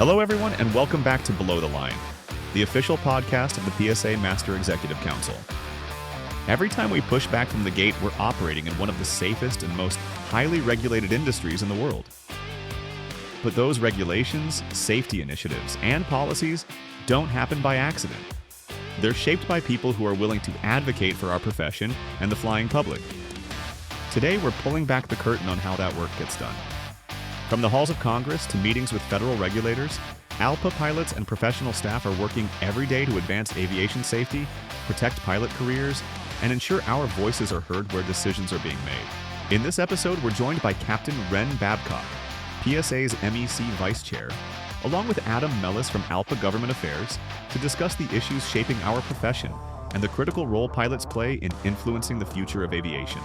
Hello, everyone, and welcome back to Below the Line, the official podcast of the PSA Master Executive Council. Every time we push back from the gate, we're operating in one of the safest and most highly regulated industries in the world. But those regulations, safety initiatives, and policies don't happen by accident. They're shaped by people who are willing to advocate for our profession and the flying public. Today, we're pulling back the curtain on how that work gets done. From the halls of Congress to meetings with federal regulators, ALPA pilots and professional staff are working every day to advance aviation safety, protect pilot careers, and ensure our voices are heard where decisions are being made. In this episode, we're joined by Captain Ren Babcock, PSA's MEC Vice Chair, along with Adam Melis from ALPA Government Affairs, to discuss the issues shaping our profession and the critical role pilots play in influencing the future of aviation.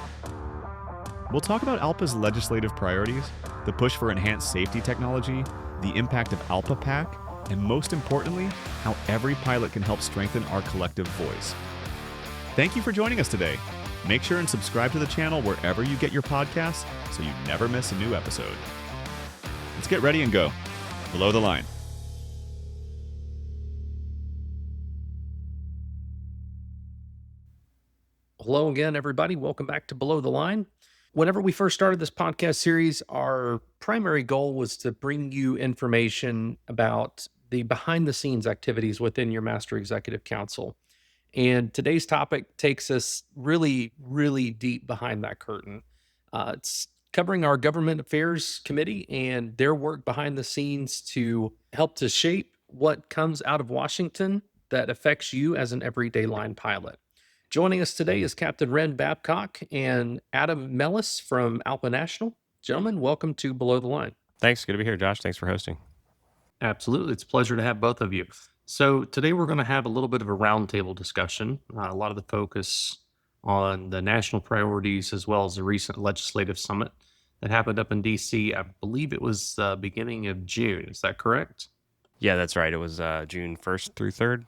We'll talk about ALPA's legislative priorities, the push for enhanced safety technology, the impact of ALPA-PAC, and most importantly, how every pilot can help strengthen our collective voice. Thank you for joining us today. Make sure and subscribe to the channel wherever you get your podcasts so you never miss a new episode. Let's get ready and go. Below the Line. Hello again, everybody. Welcome back to Below the Line. Whenever we first started this podcast series, our primary goal was to bring you information about the behind-the-scenes activities within your Master Executive Council. And today's topic takes us really, really deep behind that curtain. It's covering our Government Affairs Committee and their work behind the scenes to help to shape what comes out of Washington that affects you as an everyday line pilot. Joining us today is Captain Ren Babcock and Adam Melis from ALPA National. Gentlemen, welcome to Below the Line. Thanks. Good to be here, Josh. Thanks for hosting. Absolutely. It's a pleasure to have both of you. So today we're going to have a little bit of a roundtable discussion, a lot of the focus on the national priorities as well as the recent legislative summit that happened up in D.C. I believe it was the beginning of June. Is that correct? Yeah, that's right. It was June 1st through 3rd.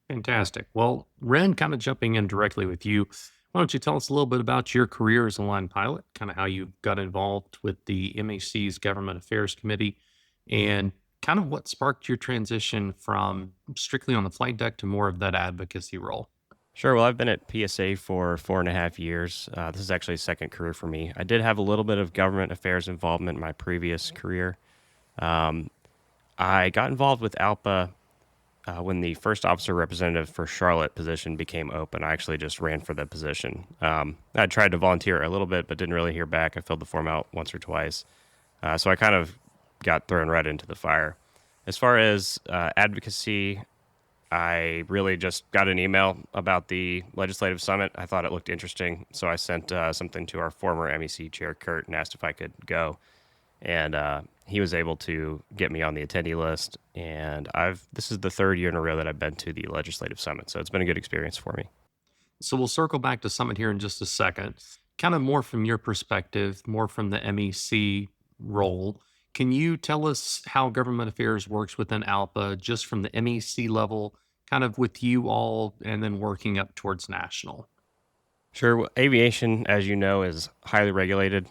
Fantastic. Well, Ren, kind of jumping in directly with you, why don't you tell us a little bit about your career as a line pilot, kind of how you got involved with the MAC's Government Affairs Committee, and kind of what sparked your transition from strictly on the flight deck to more of that advocacy role? Sure. Well, I've been at PSA for 4.5 years. This is actually a second career for me. I did have a little bit of government affairs involvement in my previous career. I got involved with ALPA when the first officer representative for Charlotte position became open. I actually just ran for the position. I tried to volunteer a little bit, but didn't really hear back. I filled the form out once or twice. So I kind of got thrown right into the fire. As far as advocacy, I really just got an email about the legislative summit. I thought it looked interesting, so I sent something to our former MEC chair, Kurt, and asked if I could go. And he was able to get me on the attendee list, and this is the third year in a row that I've been to the legislative summit, so it's been a good experience for me. So we'll circle back to summit here in just a second. Kind of more from your perspective, more from the MEC role. Can you tell us how government affairs works within ALPA, just from the MEC level, kind of with you all, and then working up towards national? Sure. Well, aviation, as you know, is highly regulated,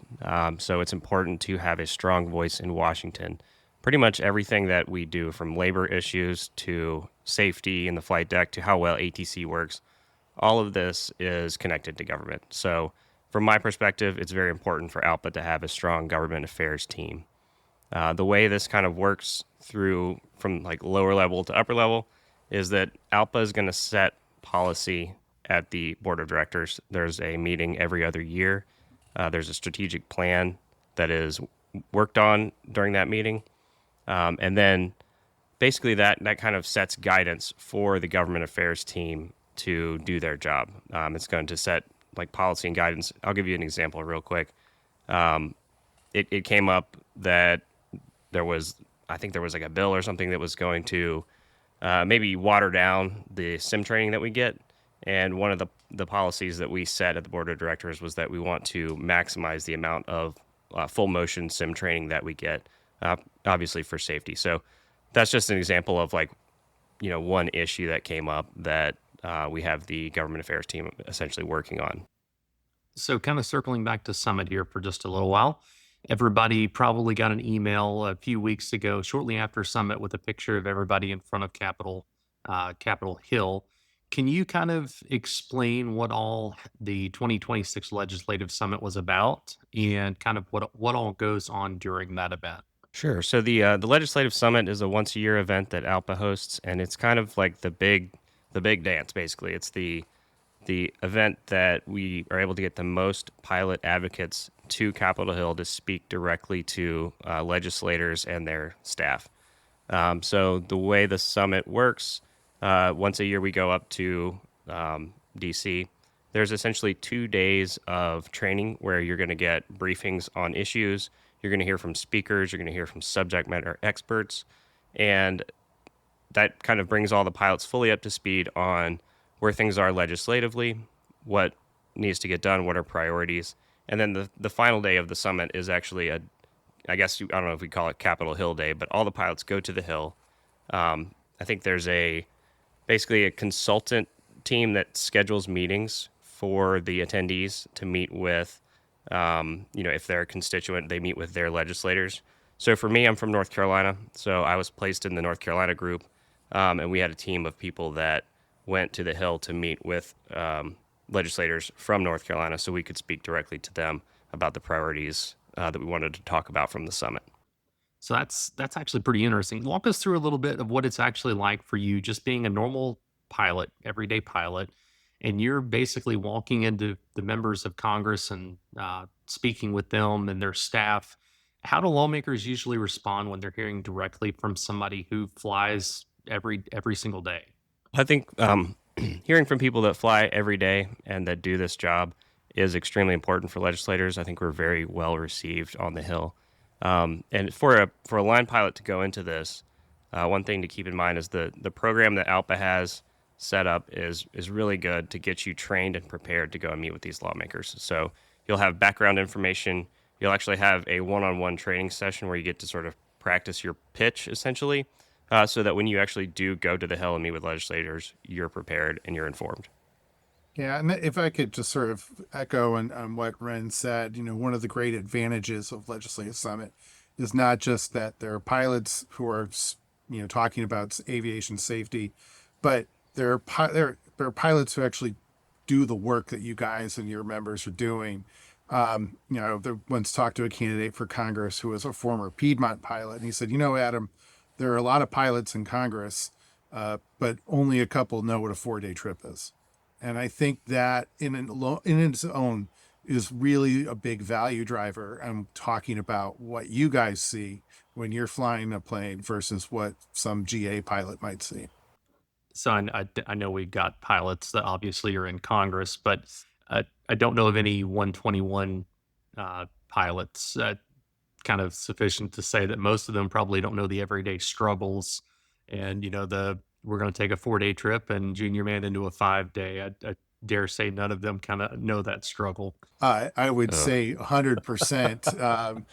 so it's important to have a strong voice in Washington. Pretty much everything that we do, from labor issues to safety in the flight deck to how well ATC works, all of this is connected to government. So from my perspective, it's very important for ALPA to have a strong government affairs team. The way this kind of works through from like lower level to upper level is that ALPA is going to set policy at the board of directors. There's a meeting every other year. There's a strategic plan that is worked on during that meeting. And then basically that kind of sets guidance for the government affairs team to do their job. It's going to set like policy and guidance. I'll give you an example real quick. It came up that I think there was like a bill or something that was going to maybe water down the sim training that we get. And one of the policies that we set at the board of directors was that we want to maximize the amount of full motion sim training that we get, obviously for safety. So that's just an example of one issue that came up that we have the government affairs team essentially working on. So kind of circling back to Summit here for just a little while. Everybody probably got an email a few weeks ago, shortly after Summit, with a picture of everybody in front of Capitol Hill. Can you kind of explain what all the 2026 Legislative Summit was about and kind of what all goes on during that event? Sure. So the legislative summit is a once a year event that ALPA hosts, and it's kind of like the big dance. Basically, it's the event that we are able to get the most pilot advocates to Capitol Hill to speak directly to legislators and their staff. So the way the summit works, once a year we go up to DC. There's essentially 2 days of training where you're going to get briefings on issues. You're going to hear from speakers. You're going to hear from subject matter experts. And that kind of brings all the pilots fully up to speed on where things are legislatively, what needs to get done, what are priorities. And then the final day of the summit is actually I guess, I don't know if we call it Capitol Hill Day, but all the pilots go to the Hill. I think there's basically a consultant team that schedules meetings for the attendees to meet with, if they're a constituent, they meet with their legislators. So for me, I'm from North Carolina, so I was placed in the North Carolina group, and we had a team of people that went to the Hill to meet with legislators from North Carolina so we could speak directly to them about the priorities that we wanted to talk about from the summit. So that's actually pretty interesting. Walk us through a little bit of what it's actually like for you just being a normal pilot, everyday pilot, and you're basically walking into the members of Congress and speaking with them and their staff. How do lawmakers usually respond when they're hearing directly from somebody who flies every single day? I think hearing from people that fly every day and that do this job is extremely important for legislators. I think we're very well received on the Hill. And for a line pilot to go into this, one thing to keep in mind is the program that ALPA has set up is really good to get you trained and prepared to go and meet with these lawmakers. So you'll have background information. You'll actually have a one-on-one training session where you get to sort of practice your pitch, essentially, so that when you actually do go to the Hill and meet with legislators, you're prepared and you're informed. Yeah, and if I could just sort of echo on what Ren said, one of the great advantages of Legislative Summit is not just that there are pilots who are, talking about aviation safety, but there are pilots who actually do the work that you guys and your members are doing. Once talked to a candidate for Congress who was a former Piedmont pilot, and he said, Adam, there are a lot of pilots in Congress, but only a couple know what a 4-day trip is. And I think that in its own is really a big value driver. I'm talking about what you guys see when you're flying a plane versus what some GA pilot might see. So I know we've got pilots that obviously are in Congress, but I don't know of any 121 pilots. Kind of sufficient to say that most of them probably don't know the everyday struggles, and we're going to take a 4-day trip and junior man into a 5-day. I dare say none of them kind of know that struggle. I would say 100%.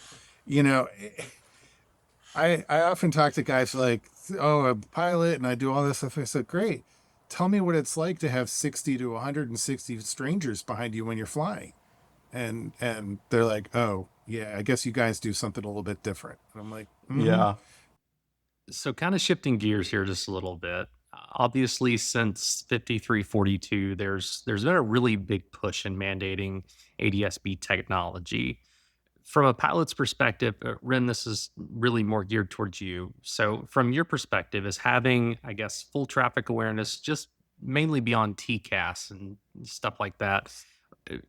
I often talk to guys like, oh, I'm a pilot and I do all this stuff. I said, great. Tell me what it's like to have 60 to 160 strangers behind you when you're flying. And they're like, oh, yeah, I guess you guys do something a little bit different. And I'm like, Yeah. So kind of shifting gears here just a little bit. Obviously, since 5342, there's been a really big push in mandating ADS-B technology. From a pilot's perspective, Ren, this is really more geared towards you. So from your perspective, is having, I guess, full traffic awareness just mainly beyond TCAS and stuff like that,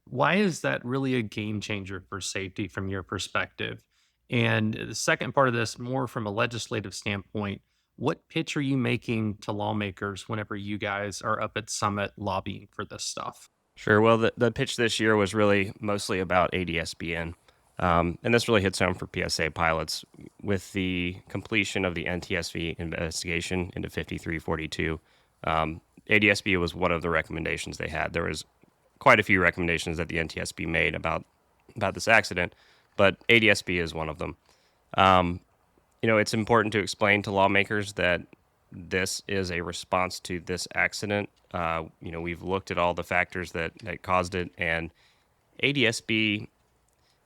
why is that really a game changer for safety from your perspective? And the second part of this, more from a legislative standpoint, what pitch are you making to lawmakers whenever you guys are up at Summit lobbying for this stuff? Sure. Well, the pitch this year was really mostly about ADS-BN. And this really hits home for PSA pilots. With the completion of the NTSB investigation into 5342, ADS-B was one of the recommendations they had. There was quite a few recommendations that the NTSB made about this accident, but ADS-B is one of them. It's important to explain to lawmakers that this is a response to this accident. We've looked at all the factors that caused it, and ADS-B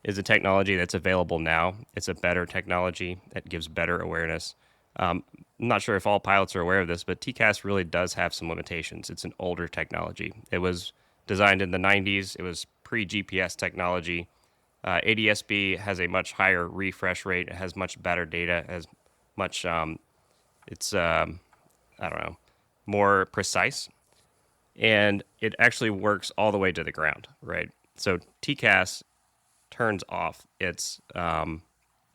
is a technology that's available now. It's a better technology that gives better awareness. I'm not sure if all pilots are aware of this, but TCAS really does have some limitations. It's an older technology. It was designed in the 90s. It was pre-GPS technology. ADSB has a much higher refresh rate. It has much better data. It has much, I don't know, more precise. And it actually works all the way to the ground, right? So TCAS turns off its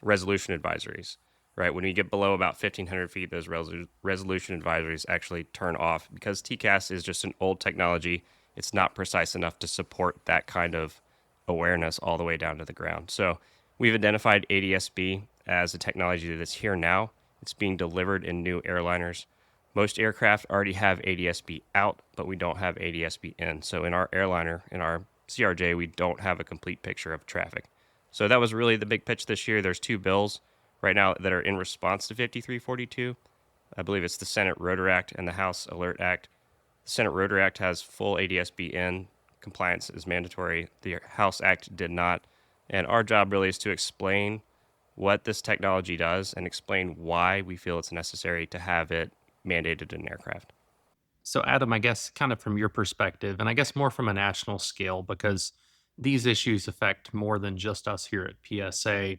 resolution advisories, right? When you get below about 1,500 feet, those resolution advisories actually turn off because TCAS is just an old technology. It's not precise enough to support that kind of awareness all the way down to the ground. So we've identified ADSB as a technology that's here now. It's being delivered in new airliners. Most aircraft already have ADSB out, but we don't have ADSB in. So in our airliner, in our CRJ, we don't have a complete picture of traffic. So that was really the big pitch this year. There's two bills right now that are in response to 5342. I believe it's the Senate Rotor Act and the House Alert Act. The Senate Rotor Act has full ADSB in. Compliance is mandatory. The House Act did not. And our job really is to explain what this technology does and explain why we feel it's necessary to have it mandated in aircraft. So, Adam, I guess kind of from your perspective, and I guess more from a national scale, because these issues affect more than just us here at PSA.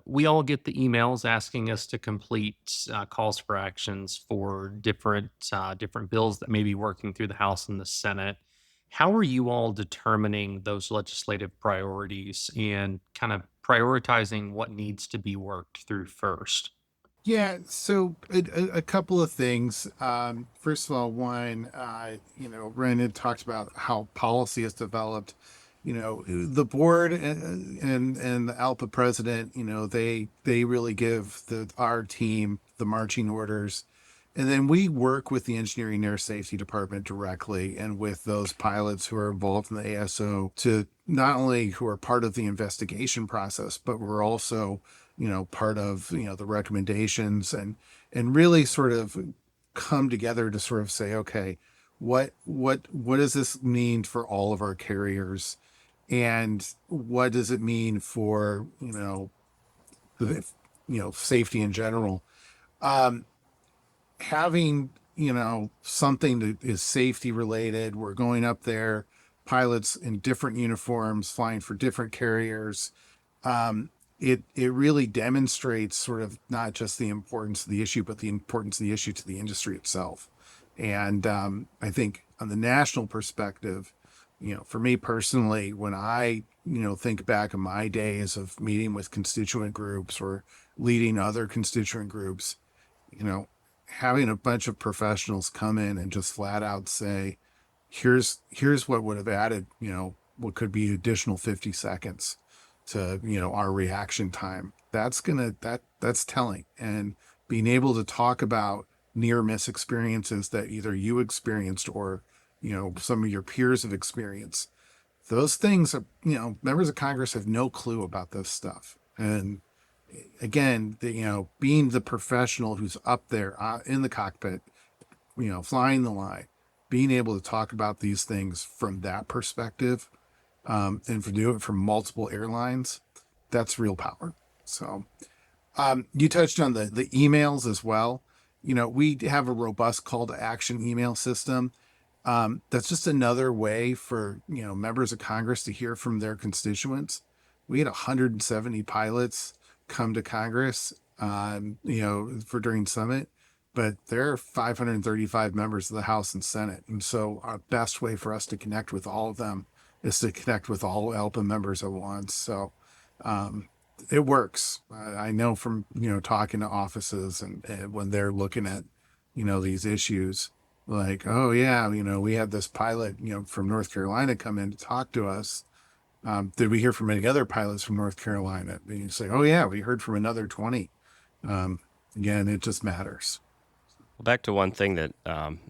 We all get the emails asking us to complete calls for actions for different bills that may be working through the House and the Senate. How are you all determining those legislative priorities and kind of prioritizing what needs to be worked through first? Yeah, so a couple of things. First of all, one, Ren had talked about how policy is developed. The board and the ALPA president, they really give our team the marching orders. And then we work with the Engineering Air Safety Department directly and with those pilots who are involved in the ASO to not only who are part of the investigation process, but we're also part of the recommendations and really sort of come together to sort of say, okay, what does this mean for all of our carriers, and what does it mean for safety in general. Having something that is safety related, we're going up there, pilots in different uniforms flying for different carriers. It really demonstrates sort of not just the importance of the issue, but the importance of the issue to the industry itself. And I think on the national perspective, for me personally, when I, think back on my days of meeting with constituent groups or leading other constituent groups, having a bunch of professionals come in and just flat out say, here's what would have added, what could be additional 50 seconds to our reaction time, that's telling. And being able to talk about near miss experiences that either you experienced or some of your peers have experienced, those things are, members of Congress have no clue about this stuff. And again, being the professional who's up there in the cockpit, flying the line, being able to talk about these things from that perspective, and to do it from multiple airlines, that's real power. So you touched on the emails as well. We have a robust call to action email system. That's just another way for members of Congress to hear from their constituents. We had 170 pilots come to Congress for during Summit, but there are 535 members of the House and Senate, and so our best way for us to connect with all of them is to connect with all ALPA members at once. So it works. I know from talking to offices and when they're looking at these issues, like, oh yeah, we had this pilot from North Carolina come in to talk to us. Did we hear from any other pilots from North Carolina? And you say, oh yeah, we heard from another 20. Again, it just matters. Well, back to one thing that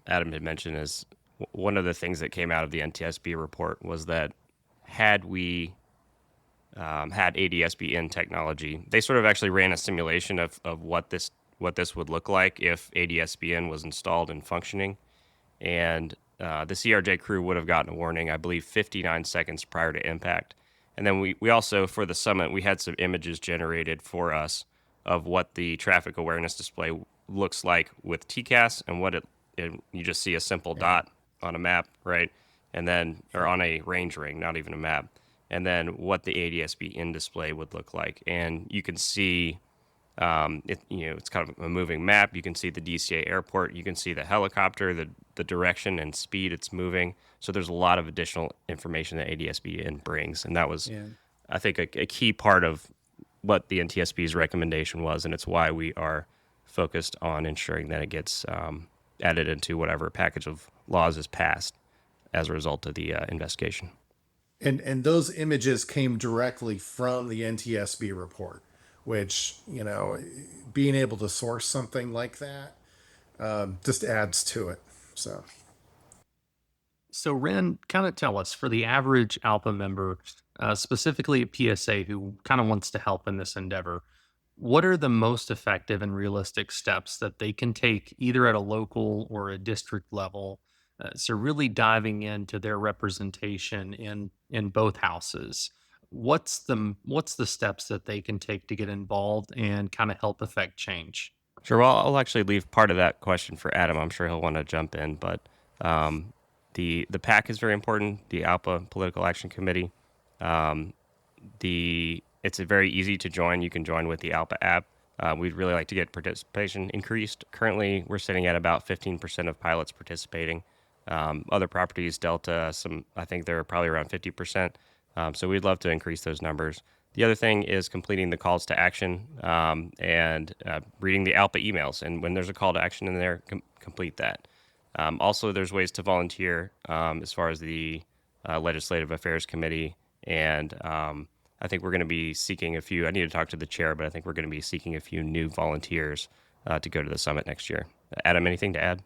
Adam had mentioned is one of the things that came out of the NTSB report was that had we had ADSB in technology, they sort of actually ran a simulation of what this would look like if ADSB in was installed and functioning. And the CRJ crew would have gotten a warning, I believe, 59 seconds prior to impact. And then we also, for the summit, we had some images generated for us of what the traffic awareness display looks like with TCAS and what you just see a simple dot on a map, right? And then, or on a range ring, not even a map. And then what the ADSB in display would look like. And you can see, it's kind of a moving map. You can see the DCA airport. You can see the helicopter, the direction and speed it's moving. So there's a lot of additional information that ADSB in brings. And that was, I think, a key part of what the NTSB's recommendation was. And it's why we are focused on ensuring that it gets added into whatever package of laws is passed as a result of the investigation. And those images came directly from the NTSB report, which, being able to source something like that just adds to it. So Ren, kind of tell us, for the average ALPA member, specifically at PSA, who kind of wants to help in this endeavor, what are the most effective and realistic steps that they can take either at a local or a district level? So really diving into their representation in both houses. What's the steps that they can take to get involved and kind of help affect change? Sure. Well, I'll actually leave part of that question for Adam. I'm sure he'll want to jump in, but the PAC is very important. The ALPA Political Action Committee. It's very easy to join. You can join with the ALPA app. We'd really like to get participation increased. Currently, we're sitting at about 15% of pilots participating. Other properties, Delta, I think they're probably around 50%. So we'd love to increase those numbers. The other thing is completing the calls to action and reading the ALPA emails. And when there's a call to action in there, complete that. Also, there's ways to volunteer as far as the Legislative Affairs Committee. And I think we're going to be seeking a few. I need to talk to the chair, but I think we're going to be seeking a few new volunteers to go to the summit next year. Adam, anything to add?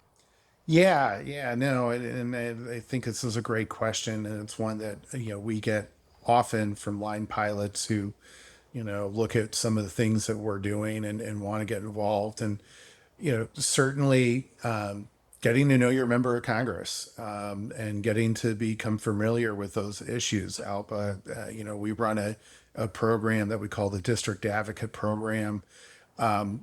Yeah, no, and I think this is a great question, and it's one that we get often from line pilots who look at some of the things that we're doing and want to get involved, and certainly getting to know your member of Congress and getting to become familiar with those issues. ALPA, we run a program that we call the District Advocate Program.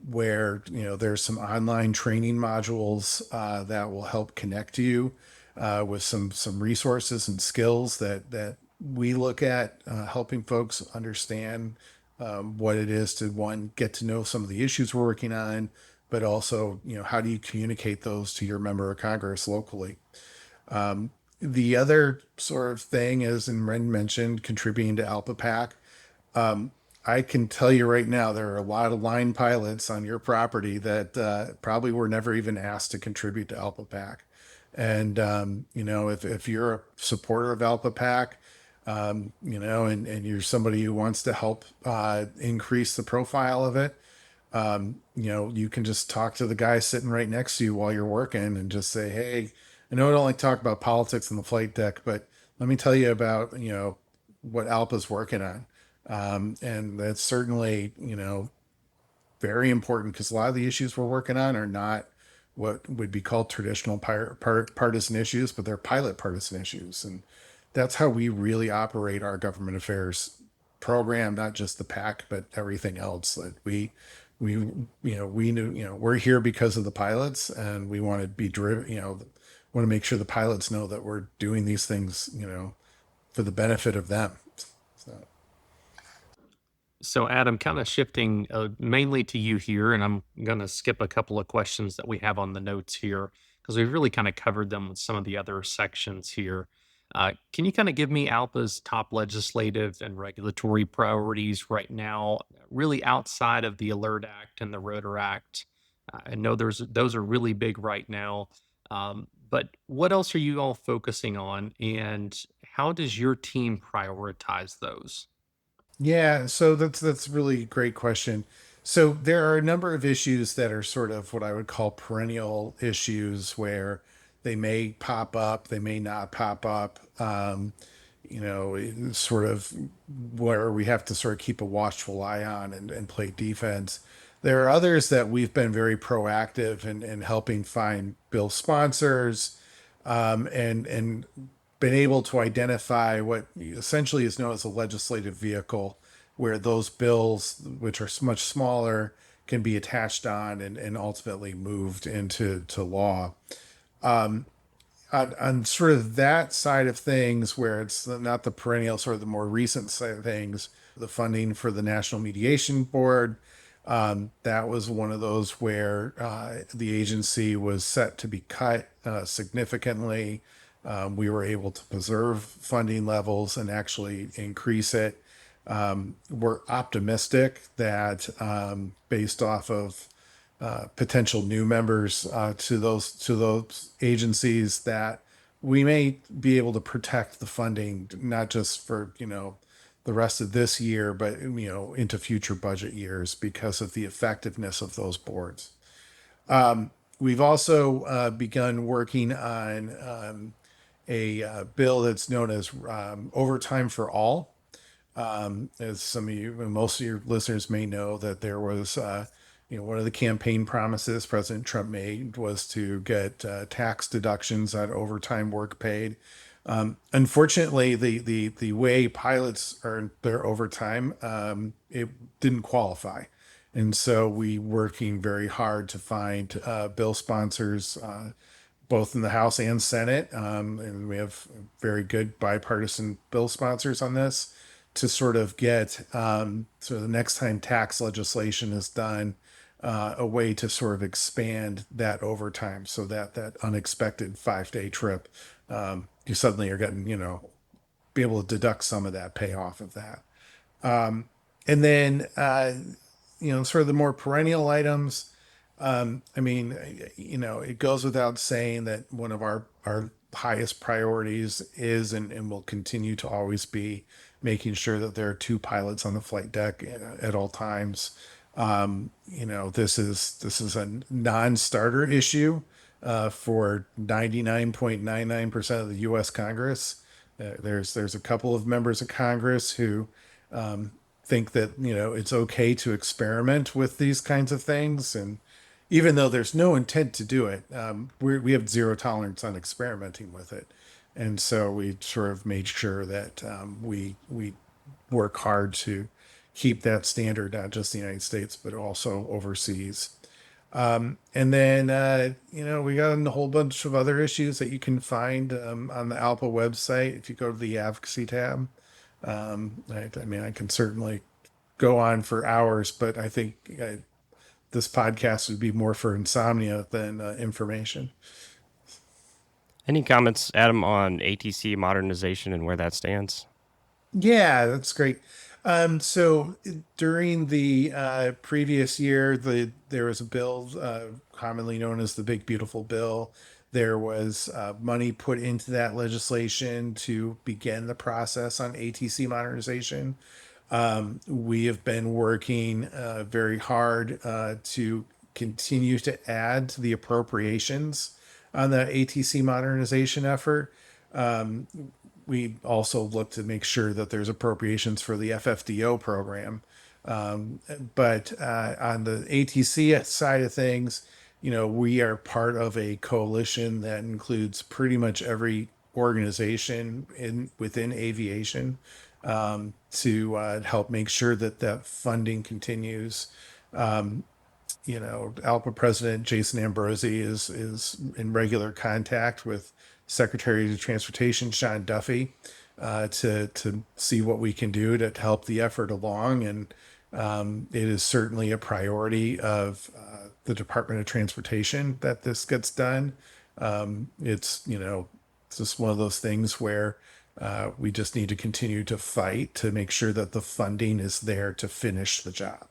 Where there's some online training modules that will help connect you with some resources and skills that we look at helping folks understand what it is to get to know some of the issues we're working on, but also how do you communicate those to your member of Congress locally. The other sort of thing is, and Ren mentioned, contributing to ALPA-PAC. I can tell you right now, there are a lot of line pilots on your property that probably were never even asked to contribute to ALPA-PAC. And, if you're a supporter of ALPA-PAC, and you're somebody who wants to help increase the profile of it, you can just talk to the guy sitting right next to you while you're working and just say, hey, I know I don't only talk about politics on the flight deck, but let me tell you about, what ALPA's working on. And that's certainly, very important, because a lot of the issues we're working on are not what would be called traditional partisan issues, but they're pilot partisan issues. And that's how we really operate our government affairs program, not just the PAC, but everything else. That we we're here because of the pilots, and we want to be driven, want to make sure the pilots know that we're doing these things, for the benefit of them. So Adam, kind of shifting mainly to you here, and I'm going to skip a couple of questions that we have on the notes here because we've really kind of covered them with some of the other sections here. Can you kind of give me ALPA's top legislative and regulatory priorities right now, really outside of the Alert Act and the Rotor Act? I know those are really big right now, but what else are you all focusing on, and how does your team prioritize those? Yeah, so that's really a great question. So there are a number of issues that are sort of what I would call perennial issues, where they may pop up, they may not pop up. Sort of where we have to sort of keep a watchful eye on and play defense. There are others that we've been very proactive in helping find bill sponsors, and been able to identify what essentially is known as a legislative vehicle, where those bills, which are much smaller, can be attached on and ultimately moved into law. On sort of that side of things, where it's not the perennial, sort of the more recent side of things, the funding for the National Mediation Board, that was one of those where the agency was set to be cut significantly. We were able to preserve funding levels and actually increase it. We're optimistic that based off of potential new members to those agencies, that we may be able to protect the funding, not just for the rest of this year, but into future budget years, because of the effectiveness of those boards. We've also begun working on a bill that's known as Overtime for All. As some of you, most of your listeners may know, that there was, one of the campaign promises President Trump made was to get tax deductions on overtime work paid. Unfortunately, the way pilots earn their overtime, it didn't qualify. And so we working very hard to find bill sponsors, both in the House and Senate. And we have very good bipartisan bill sponsors on this, to sort of get, so the next time tax legislation is done, a way to sort of expand that overtime, so that unexpected 5-day trip, you suddenly are getting, be able to deduct some of that payoff of that. And then, sort of the more perennial items. It goes without saying that one of our highest priorities is and will continue to always be making sure that there are 2 pilots on the flight deck at all times. This is a non-starter issue for 99.99% of the U.S. Congress. There's a couple of members of Congress who think that it's okay to experiment with these kinds of things, and even though there's no intent to do it, we have zero tolerance on experimenting with it, and so we sort of made sure that we work hard to keep that standard, not just in the United States, but also overseas. And then, we got a whole bunch of other issues that you can find on the ALPA website if you go to the Advocacy tab. I can certainly go on for hours, but I think this podcast would be more for insomnia than information. Any comments, Adam, on ATC modernization and where that stands? Yeah, that's great. So during the previous year, there was a bill commonly known as the Big Beautiful Bill. There was money put into that legislation to begin the process on ATC modernization. We have been working very hard to continue to add to the appropriations on the ATC modernization effort. We also look to make sure that there's appropriations for the FFDO program. But on the ATC side of things, we are part of a coalition that includes pretty much every organization within aviation to help make sure that funding continues. ALPA President Jason Ambrosi is in regular contact with Secretary of Transportation Sean Duffy to see what we can do to help the effort along. And it is certainly a priority of the Department of Transportation that this gets done. It's just one of those things where we just need to continue to fight to make sure that the funding is there to finish the job.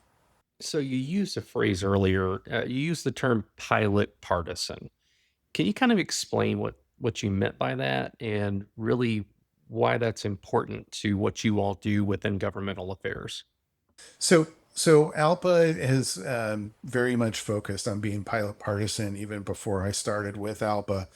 So you used a phrase earlier. You used the term pilot partisan. Can you kind of explain what you meant by that, and really why that's important to what you all do within governmental affairs? So ALPA has very much focused on being pilot partisan even before I started with ALPA.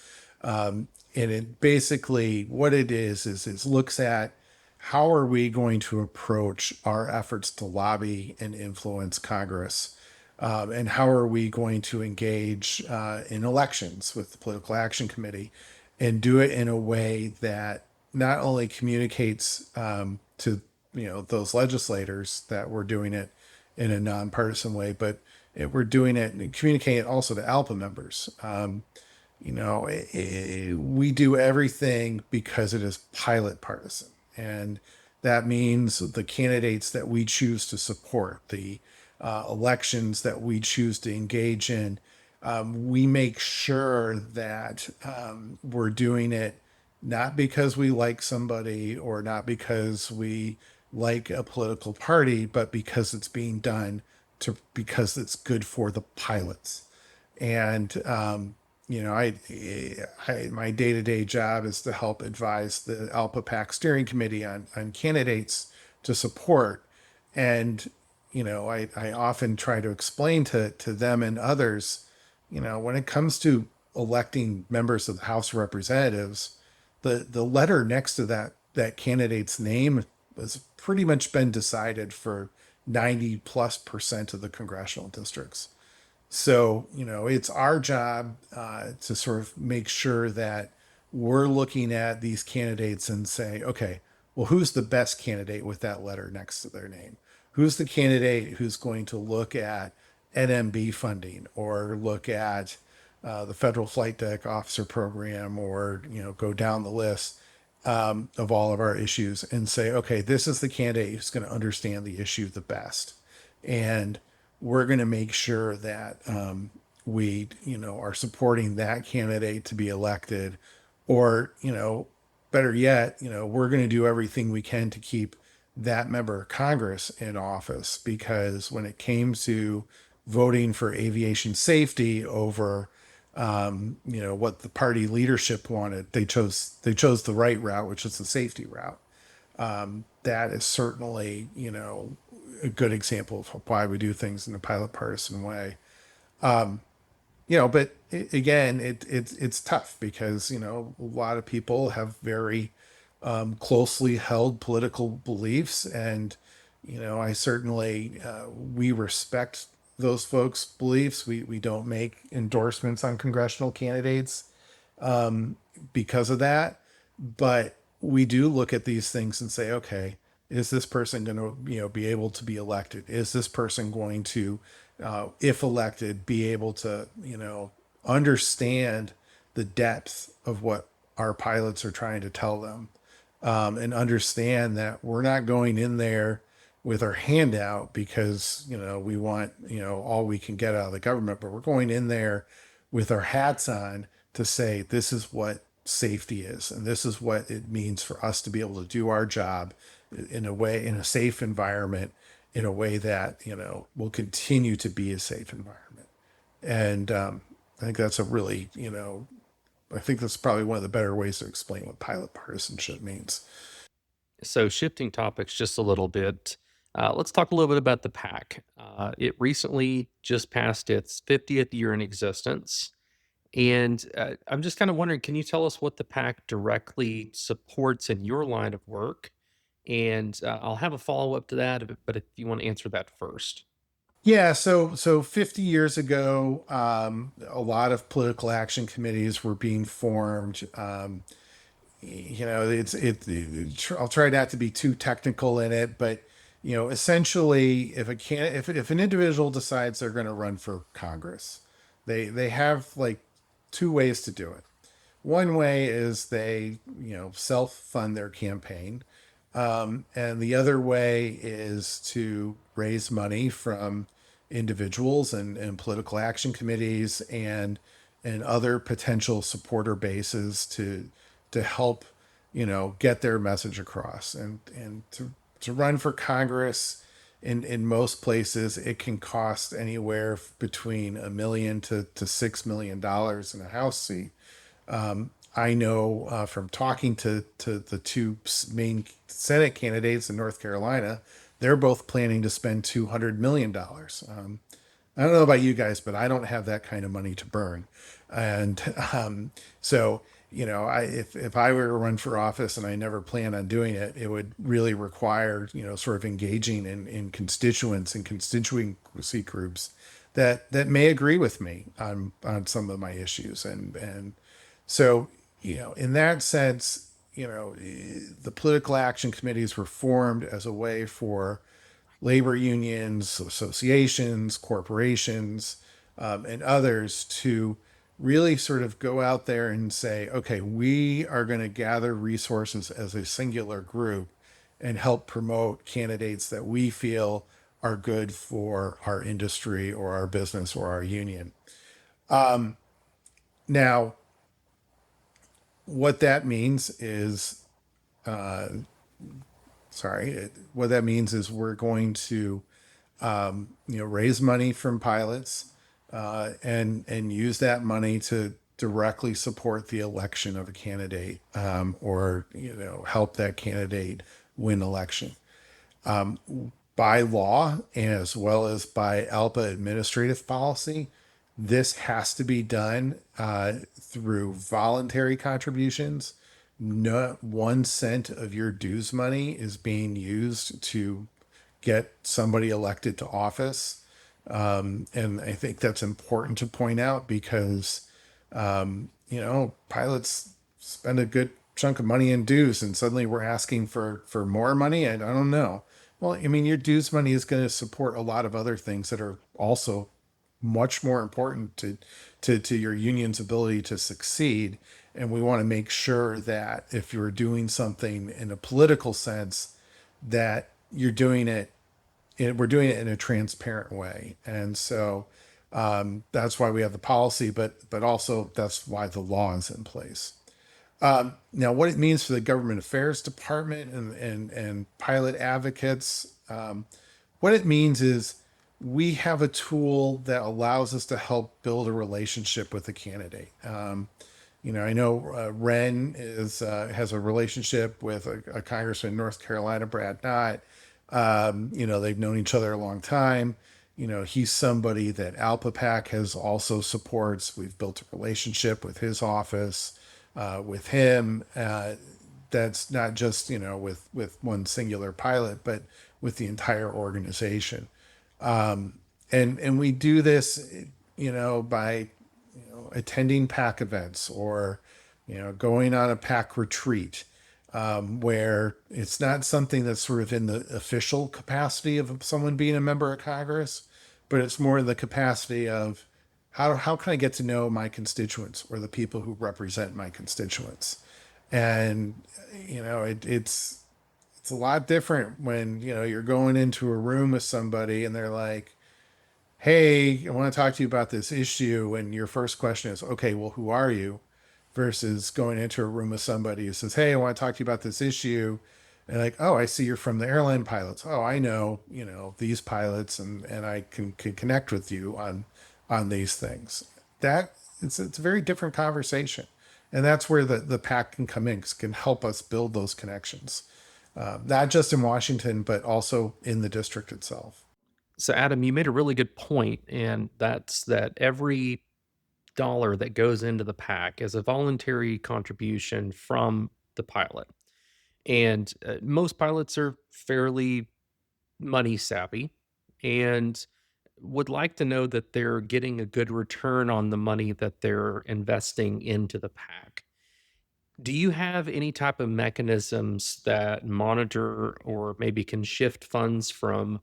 And it basically, what it is looks at how are we going to approach our efforts to lobby and influence Congress, and how are we going to engage in elections with the Political Action Committee. and do it in a way that not only communicates to those legislators that we're doing it in a nonpartisan way, but we're doing it and communicating it also to ALPA members. We do everything because it is pilot partisan, and that means the candidates that we choose to support, the elections that we choose to engage in, we make sure that we're doing it not because we like somebody or not because we like a political party, but because it's being done because it's good for the pilots. And my day-to-day job is to help advise the ALPA-PAC steering committee on candidates to support. And I often try to explain to them and others, when it comes to electing members of the House of Representatives, the letter next to that candidate's name has pretty much been decided for 90+% of the congressional districts. So, it's our job to sort of make sure that we're looking at these candidates and say, okay, well, who's the best candidate with that letter next to their name? Who's the candidate who's going to look at NMB funding or look at the Federal Flight Deck Officer Program, or, go down the list of all of our issues and say, okay, this is the candidate who's going to understand the issue the best. And we're going to make sure that we, are supporting that candidate to be elected, or, better yet, we're going to do everything we can to keep that member of Congress in office, because when it came to voting for aviation safety over, what the party leadership wanted, they chose the right route, which is the safety route. That is certainly, a good example of why we do things in a pilot partisan way. But again, it's tough because, a lot of people have very closely held political beliefs, and, I certainly, we respect those folks' beliefs. We don't make endorsements on congressional candidates because of that. But we do look at these things and say, okay, is this person going to, be able to be elected? Is this person going to, if elected, be able to, understand the depth of what our pilots are trying to tell them, and understand that we're not going in there with our hand out because, we want, all we can get out of the government, but we're going in there with our hats on to say, this is what safety is, and this is what it means for us to be able to do our job in a safe environment, in a way that, will continue to be a safe environment. And I think that's a really, I think that's probably one of the better ways to explain what pilot partisanship means. So, shifting topics just a little bit, let's talk a little bit about the PAC. It recently just passed its 50th year in existence. And I'm just kind of wondering, can you tell us what the PAC directly supports in your line of work? And I'll have a follow up to that, but if you want to answer that first. Yeah, so 50 years ago, a lot of political action committees were being formed. I'll try not to be too technical in it, but essentially, if an individual decides they're going to run for Congress, they have like two ways to do it. One way is they self-fund their campaign, and the other way is to raise money from individuals and political action committees and other potential supporter bases to help get their message across, and to run for Congress. In most places, it can cost anywhere between $1 million to $6 million in a House seat. I know from talking to the two main Senate candidates in North Carolina, they're both planning to spend $200 million. I don't know about you guys, but I don't have that kind of money to burn. And so, if I were to run for office and I never plan on doing it, it would really require, sort of engaging in constituents and constituency groups that may agree with me on some of my issues. And so, in that sense, the political action committees were formed as a way for labor unions, associations, corporations, and others to really sort of go out there and say, okay, we are going to gather resources as a singular group and help promote candidates that we feel are good for our industry or our business or our union. Now, what that means is, what that means is we're going to, raise money from pilots, and use that money to directly support the election of a candidate, or help that candidate win election. By law, as well as by ALPA administrative policy, this has to be done through voluntary contributions. Not 1 cent of your dues money is being used to get somebody elected to office. And I think that's important to point out because, pilots spend a good chunk of money in dues and suddenly we're asking for more money. I don't know. Well, I mean, your dues money is going to support a lot of other things that are also much more important to your union's ability to succeed. And we want to make sure that if you're doing something in a political sense, that you're doing it, we're doing it in a transparent way. And so that's why we have the policy, but also that's why the law is in place. Now, what it means for the Government Affairs Department and pilot advocates, what it means is we have a tool that allows us to help build a relationship with a candidate. I know Ren has a relationship with a congressman in North Carolina, Brad Knott. They've known each other a long time. He's somebody that ALPA-PAC has also supports. We've built a relationship with his office, with him. That's not just, with one singular pilot, but with the entire organization. And we do this, by, attending PAC events or, going on a PAC retreat, where it's not something that's sort of in the official capacity of someone being a member of Congress, but it's more in the capacity of how can I get to know my constituents or the people who represent my constituents. And, it's a lot different when, you're going into a room with somebody and they're like, hey, I want to talk to you about this issue. And your first question is, okay, well, who are you? Versus going into a room with somebody who says, hey, I want to talk to you about this issue. And like, oh, I see you're from the airline pilots. Oh, I know, these pilots and I can connect with you on these things. It's a very different conversation. And that's where the PAC can come in, can help us build those connections. Not just in Washington, but also in the district itself. So, Adam, you made a really good point, and that's that every dollar that goes into the PAC is a voluntary contribution from the pilot. And most pilots are fairly money savvy and would like to know that they're getting a good return on the money that they're investing into the PAC. Do you have any type of mechanisms that monitor or maybe can shift funds from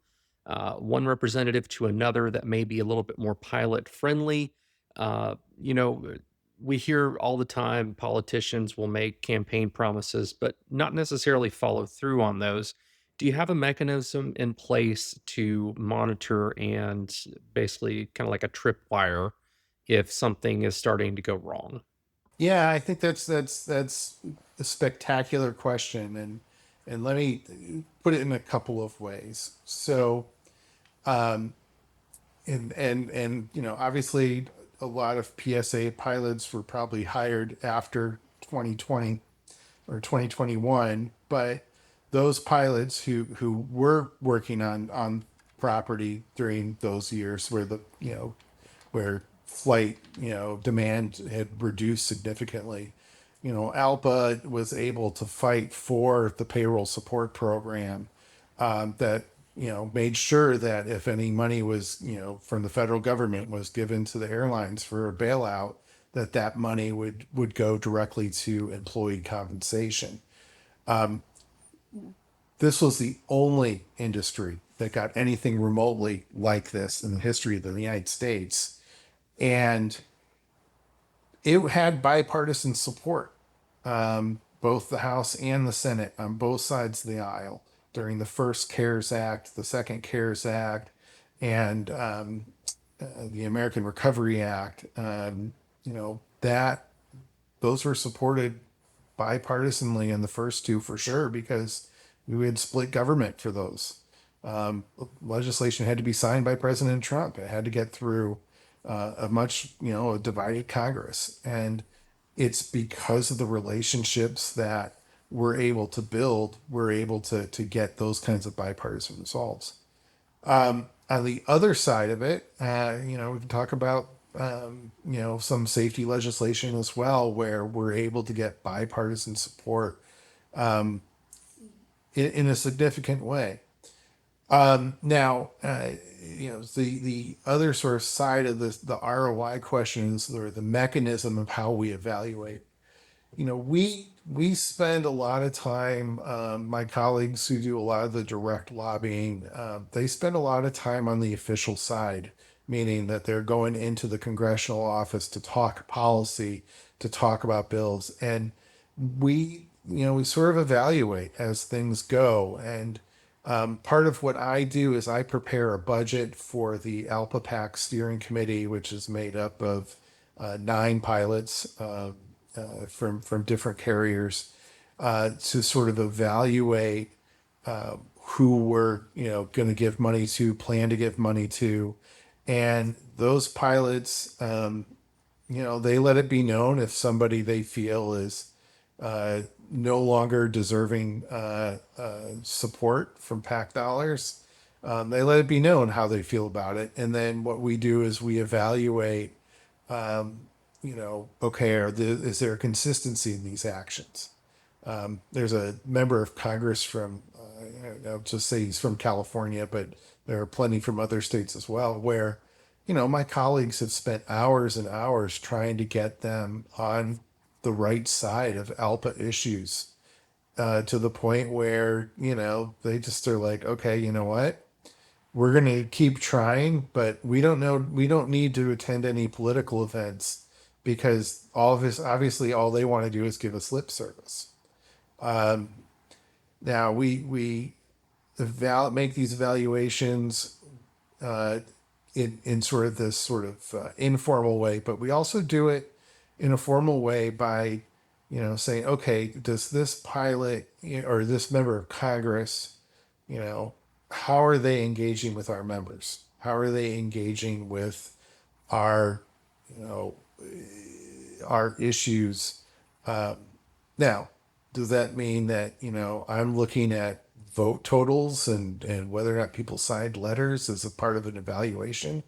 one representative to another that may be a little bit more pilot friendly? Uh, you know, we hear all the time politicians will make campaign promises, but not necessarily follow through on those. Do you have a mechanism in place to monitor and basically kind of like a tripwire if something is starting to go wrong? Yeah, I think that's a spectacular question, and let me put it in a couple of ways. So, um, and obviously, a lot of PSA pilots were probably hired after 2020 or 2021, but those pilots who were working on property during those years where flight, demand had reduced significantly. ALPA was able to fight for the payroll support program, that, made sure that if any money was, from the federal government was given to the airlines for a bailout, that money would go directly to employee compensation. This was the only industry that got anything remotely like this in the history of the United States. And it had bipartisan support, both the House and the Senate on both sides of the aisle during the first CARES Act, the second CARES Act, and the American Recovery Act. That those were supported bipartisanly in the first two for sure, because we had split government for those. Legislation had to be signed by President Trump. It had to get through a divided Congress. And it's because of the relationships that we're able to build, we're able to get those kinds of bipartisan results. On the other side of it, we can talk about, some safety legislation as well, where we're able to get bipartisan support in a significant way. Now, the other sort of side of this, the ROI questions, or the mechanism of how we evaluate. We spend a lot of time, my colleagues who do a lot of the direct lobbying, they spend a lot of time on the official side, meaning that they're going into the congressional office to talk policy, to talk about bills. And we sort of evaluate as things go. And part of what I do is I prepare a budget for the ALPA-PAC steering committee, which is made up of 9 pilots from different carriers, to sort of evaluate who we're going to give money to, plan to give money to. And those pilots, they let it be known if somebody they feel is no longer deserving support from PAC dollars. They let it be known how they feel about it. And then what we do is we evaluate, is there a consistency in these actions? There's a member of Congress from, I'll just say he's from California, but there are plenty from other states as well, where, my colleagues have spent hours and hours trying to get them on the right side of ALPA issues, to the point where, they just are like, okay, you know what? We're going to keep trying, but we don't need to attend any political events, because all of this, obviously all they want to do is give us lip service. Now we make these evaluations in sort of this sort of informal way, but we also do it in a formal way by saying, okay, does this pilot or this member of Congress, how are they engaging with our members? How are they engaging with our our issues? Now, does that mean that I'm looking at vote totals and whether or not people signed letters as a part of an evaluation?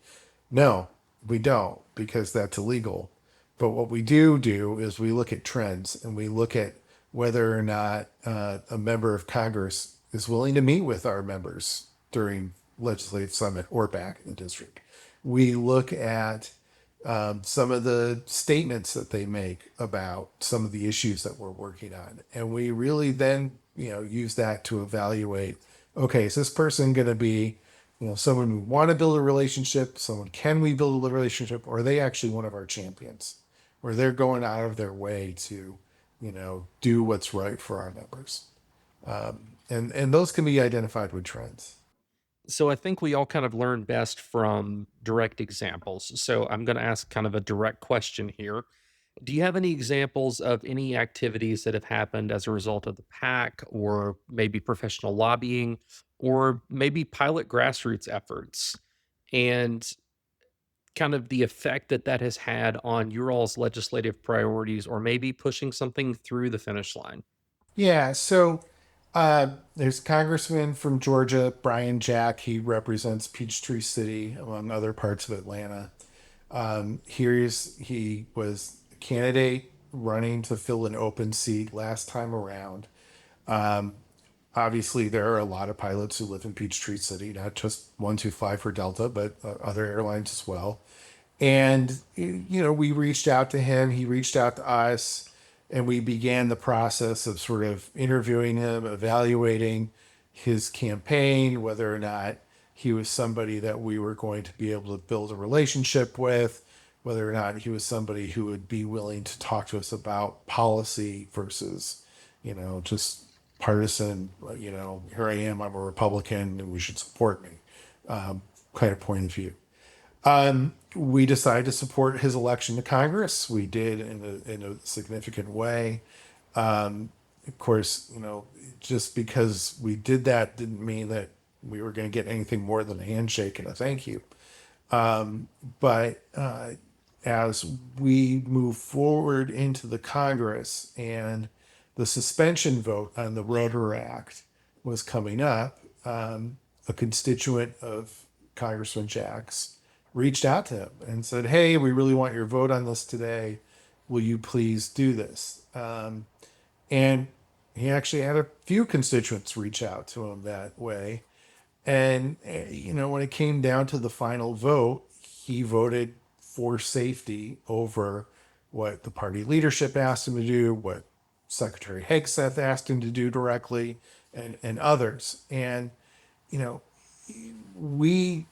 No, we don't, because that's illegal. But what we do is we look at trends, and we look at whether or not a member of Congress is willing to meet with our members during legislative summit or back in the district. We look at some of the statements that they make about some of the issues that we're working on. And we really then, use that to evaluate, okay, is this person going to be, someone we want to build a relationship, someone can we build a relationship, or are they actually one of our champions, where they're going out of their way to, do what's right for our members. And those can be identified with trends. So I think we all kind of learn best from direct examples. So I'm going to ask kind of a direct question here. Do you have any examples of any activities that have happened as a result of the PAC, or maybe professional lobbying, or maybe pilot grassroots efforts, and kind of the effect that that has had on your all's legislative priorities, or maybe pushing something through the finish line? Yeah, so there's Congressman from Georgia, Brian Jack. He represents Peachtree City, among other parts of Atlanta. He was a candidate running to fill an open seat last time around. Obviously, there are a lot of pilots who live in Peachtree City, not just 125 for Delta, but other airlines as well. And, we reached out to him, he reached out to us, and we began the process of sort of interviewing him, evaluating his campaign, whether or not he was somebody that we were going to be able to build a relationship with, whether or not he was somebody who would be willing to talk to us about policy versus, just partisan, here I am, I'm a Republican and we should support me, kind of point of view. We decided to support his election to Congress. We did in a significant way. Of course, just because we did that didn't mean that we were going to get anything more than a handshake and a thank you. But as we move forward into the Congress and the suspension vote on the Rotor Act was coming up, a constituent of Congressman Jack's reached out to him and said, "Hey, we really want your vote on this today. Will you please do this?" And he actually had a few constituents reach out to him that way. And, when it came down to the final vote, he voted for safety over what the party leadership asked him to do, what Secretary Hegseth asked him to do directly, and others. And, we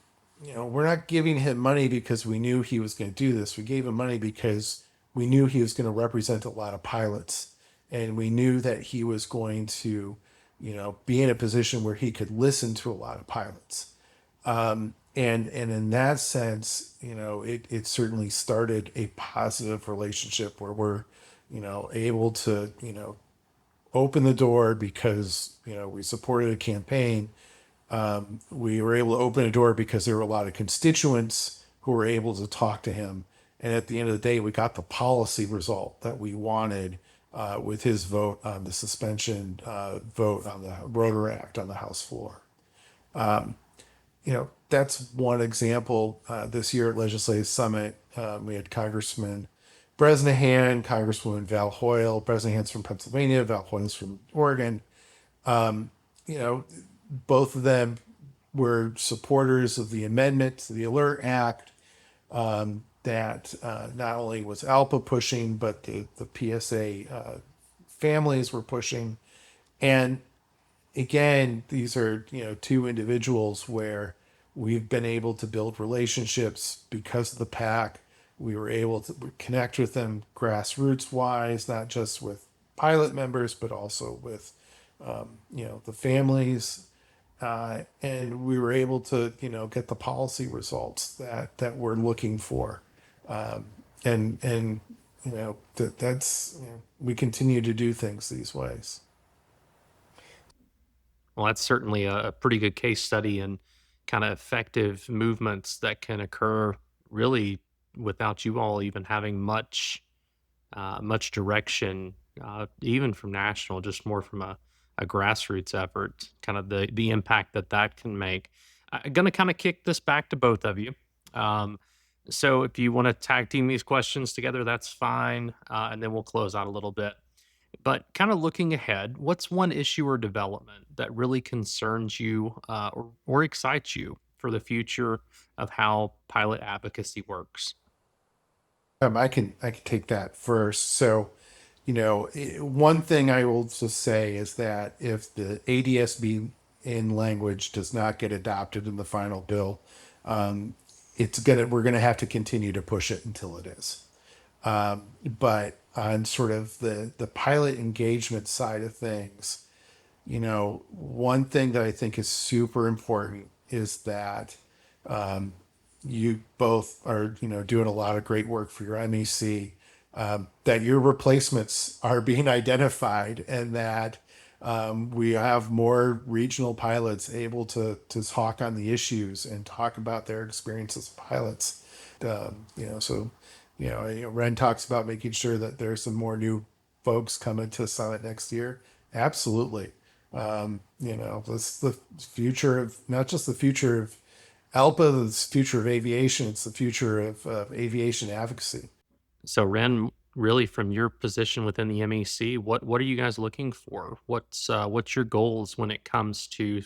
we're not giving him money because we knew he was going to do this. We gave him money because we knew he was going to represent a lot of pilots. And we knew that he was going to, be in a position where he could listen to a lot of pilots. And in that sense, it certainly started a positive relationship where we're, able to, open the door because, we supported a campaign. We were able to open a door because there were a lot of constituents who were able to talk to him. And at the end of the day, we got the policy result that we wanted with his vote on the suspension vote on the Rotor Act on the House floor. That's one example. This year at Legislative Summit, we had Congressman Bresnahan, Congresswoman Val Hoyle. Bresnahan's from Pennsylvania, Val Hoyle's from Oregon. Both of them were supporters of the amendment to the Alert Act that not only was ALPA pushing, but the PSA families were pushing. And again, these are, two individuals where we've been able to build relationships because of the PAC. We were able to connect with them grassroots wise, not just with pilot members, but also with, the families. And we were able to, get the policy results that we're looking for. That's, we continue to do things these ways. Well, that's certainly a pretty good case study and kind of effective movements that can occur really without you all even having much direction, even from national, just more from a grassroots effort, kind of the impact that can make. I'm going to kind of kick this back to both of you. So if you want to tag team these questions together, that's fine. And then we'll close out a little bit. But kind of looking ahead, what's one issue or development that really concerns you or excites you for the future of how pilot advocacy works? I can take that first. So, one thing I will just say is that if the ADSB in language does not get adopted in the final bill, we're gonna have to continue to push it until it is. But on sort of the pilot engagement side of things, one thing that I think is super important is that you both are, doing a lot of great work for your MEC, that your replacements are being identified and that we have more regional pilots able to talk on the issues and talk about their experience as pilots. Ren talks about making sure that there's some more new folks coming to Summit next year. Absolutely. That's the future of, not just the future of ALPA, it's the future of aviation. It's the future of aviation advocacy. So, Ren, really from your position within the MEC, what are you guys looking for? What's your goals when it comes to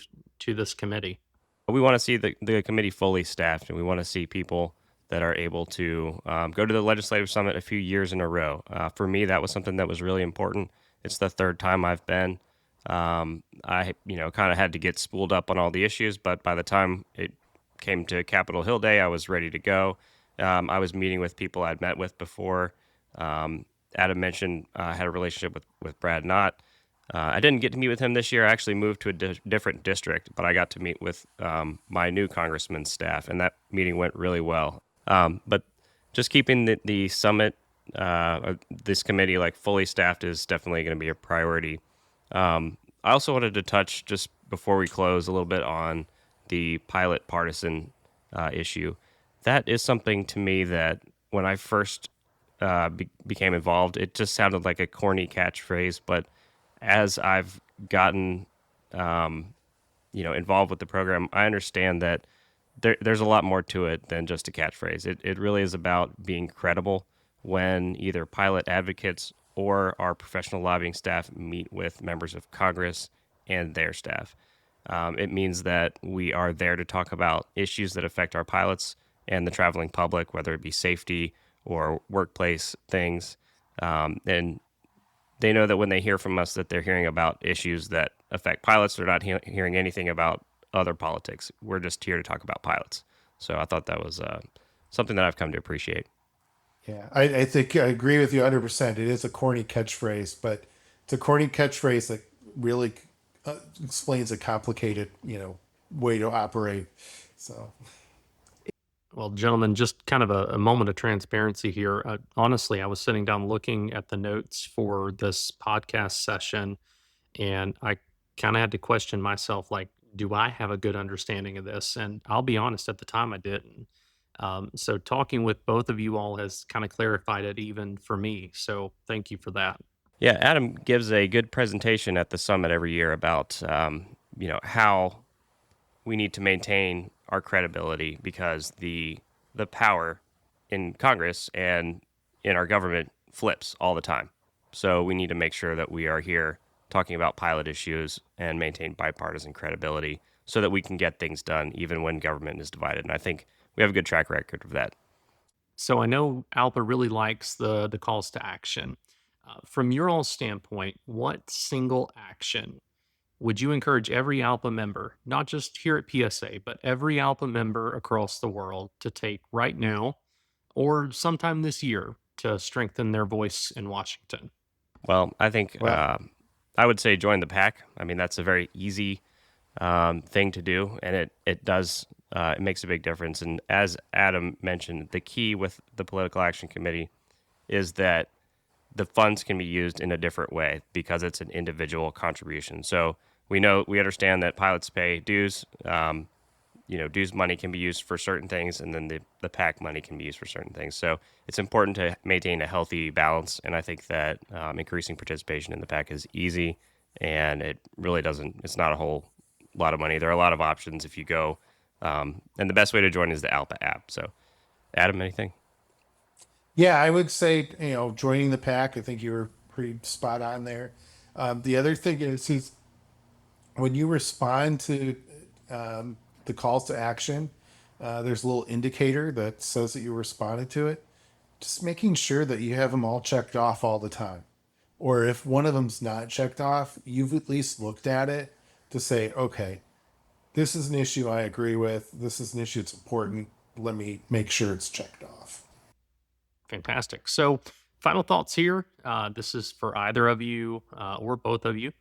this committee? We want to see the committee fully staffed, and we want to see people that are able to go to the legislative summit a few years in a row. For me, that was something that was really important. It's the third time I've been. I, kind of had to get spooled up on all the issues, but by the time it came to Capitol Hill Day, I was ready to go. I was meeting with people I'd met with before. Adam mentioned I had a relationship with Brad Knott. I didn't get to meet with him this year. I actually moved to a different district, but I got to meet with my new congressman's staff, and that meeting went really well. But just keeping the summit, this committee, like fully staffed is definitely going to be a priority. I also wanted to touch, just before we close, a little bit on the pilot partisan issue. That is something to me that when I first became involved, it just sounded like a corny catchphrase, but as I've gotten, involved with the program, I understand that there's a lot more to it than just a catchphrase. It really is about being credible when either pilot advocates or our professional lobbying staff meet with members of Congress and their staff. It means that we are there to talk about issues that affect our pilots and the traveling public, whether it be safety or workplace things. And they know that when they hear from us that they're hearing about issues that affect pilots. They're not hearing anything about other politics. We're just here to talk about pilots. So I thought that was something that I've come to appreciate. Yeah, I think I agree with you 100%. It is a corny catchphrase, but it's a corny catchphrase that really explains a complicated, way to operate. So, Well, gentlemen, just kind of a moment of transparency here. Honestly, I was sitting down looking at the notes for this podcast session, and I kind of had to question myself, like, do I have a good understanding of this? And I'll be honest, at the time I didn't. So talking with both of you all has kind of clarified it even for me. So thank you for that. Yeah, Adam gives a good presentation at the summit every year about, how we need to maintain our credibility, because the power in Congress and in our government flips all the time. So we need to make sure that we are here talking about pilot issues and maintain bipartisan credibility so that we can get things done even when government is divided. And I think we have a good track record of that. So I know ALPA really likes the calls to action. From your all standpoint, what single action would you encourage every ALPA member, not just here at PSA, but every ALPA member across the world to take right now or sometime this year to strengthen their voice in Washington? Well, I think Well- I would say join the PAC. I mean, that's a very easy thing to do, and it does it makes a big difference. And as Adam mentioned, the key with the Political Action Committee is that the funds can be used in a different way because it's an individual contribution. So we understand that pilots pay dues. Dues money can be used for certain things, and then the PAC money can be used for certain things. So it's important to maintain a healthy balance, and I think that increasing participation in the PAC is easy, and it really doesn't. It's not a whole lot of money. There are a lot of options if you go, and the best way to join is the ALPA app. So, Adam, anything? Yeah, I would say, joining the PAC, I think you were pretty spot on there. The other thing is when you respond to the calls to action, there's a little indicator that says that you responded to it. Just making sure that you have them all checked off all the time. Or if one of them's not checked off, you've at least looked at it to say, okay, this is an issue I agree with. This is an issue that's important. Let me make sure it's checked off. Fantastic. So, final thoughts here. This is for either of you or both of you.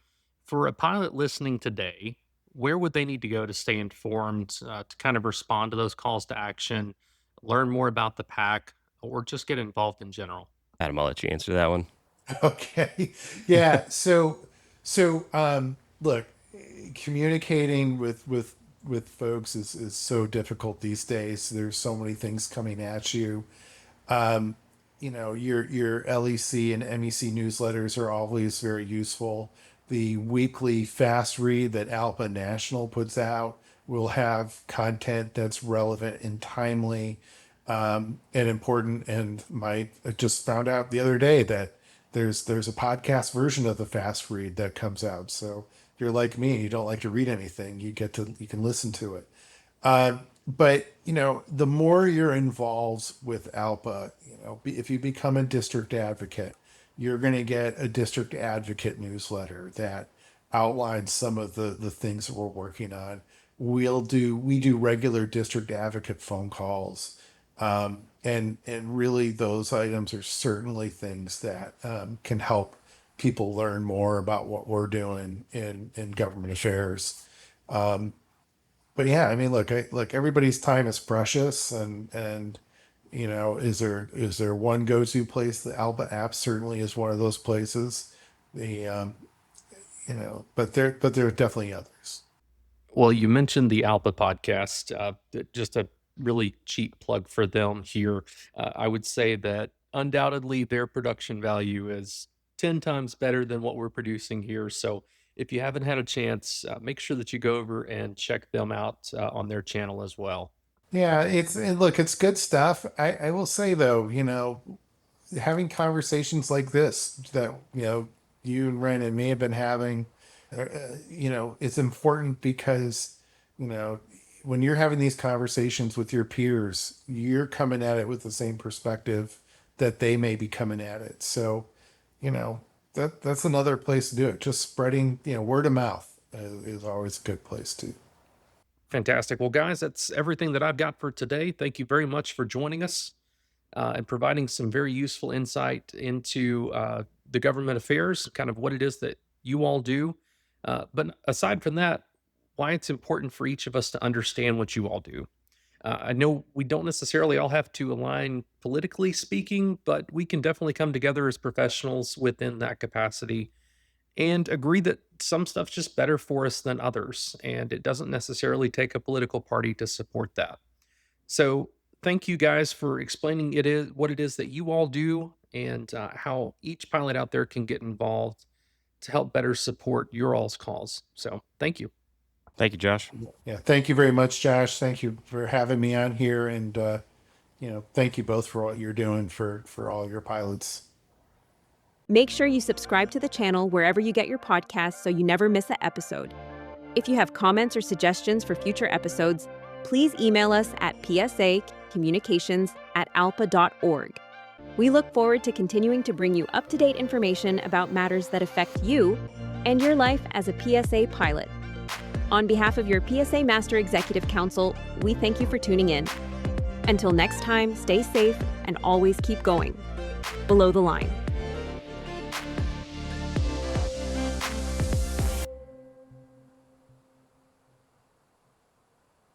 For a pilot listening today, where would they need to go to stay informed, to kind of respond to those calls to action, learn more about the PAC, or just get involved in general? Adam, I'll let you answer that one. Okay. Yeah. So, look, communicating with folks is so difficult these days. There's so many things coming at you. Your LEC and MEC newsletters are always very useful. The weekly fast read that ALPA National puts out will have content that's relevant and timely, and important. And I just found out the other day that there's a podcast version of the fast read that comes out. So if you're like me, you don't like to read anything, you can listen to it. But, the more you're involved with ALPA, if you become a district advocate, you're going to get a district advocate newsletter that outlines some of the things that we're working on. We do regular district advocate phone calls. And really those items are certainly things that can help people learn more about what we're doing in government affairs. But yeah, I mean, look, everybody's time is precious, and is there one go-to place? The ALPA app certainly is one of those places. The but there are definitely others. Well, you mentioned the ALPA podcast, just a really cheap plug for them here. I would say that undoubtedly their production value is 10 times better than what we're producing here. So if you haven't had a chance, make sure that you go over and check them out on their channel as well. Yeah, it's good stuff. I will say though, having conversations like this that you and Ren and me have been having, it's important because when you're having these conversations with your peers, you're coming at it with the same perspective that they may be coming at it. So, that's another place to do it. Just spreading, word of mouth is always a good place to. Fantastic. Well, guys, that's everything that I've got for today. Thank you very much for joining us and providing some very useful insight into the government affairs, kind of what it is that you all do. But aside from that, why it's important for each of us to understand what you all do. I know we don't necessarily all have to align politically speaking, but we can definitely come together as professionals within that capacity and agree that some stuff's just better for us than others. And it doesn't necessarily take a political party to support that. So thank you guys for explaining what it is that you all do and how each pilot out there can get involved to help better support your all's cause. So thank you. Thank you, Josh. Yeah, thank you very much, Josh. Thank you for having me on here, and thank you both for what you're doing for all your pilots. Make sure you subscribe to the channel wherever you get your podcasts so you never miss an episode. If you have comments or suggestions for future episodes, please email us at psacommunications@alpa.org. We look forward to continuing to bring you up-to-date information about matters that affect you and your life as a PSA pilot. On behalf of your PSA Master Executive Council, we thank you for tuning in. Until next time, stay safe and always keep going. Below the line.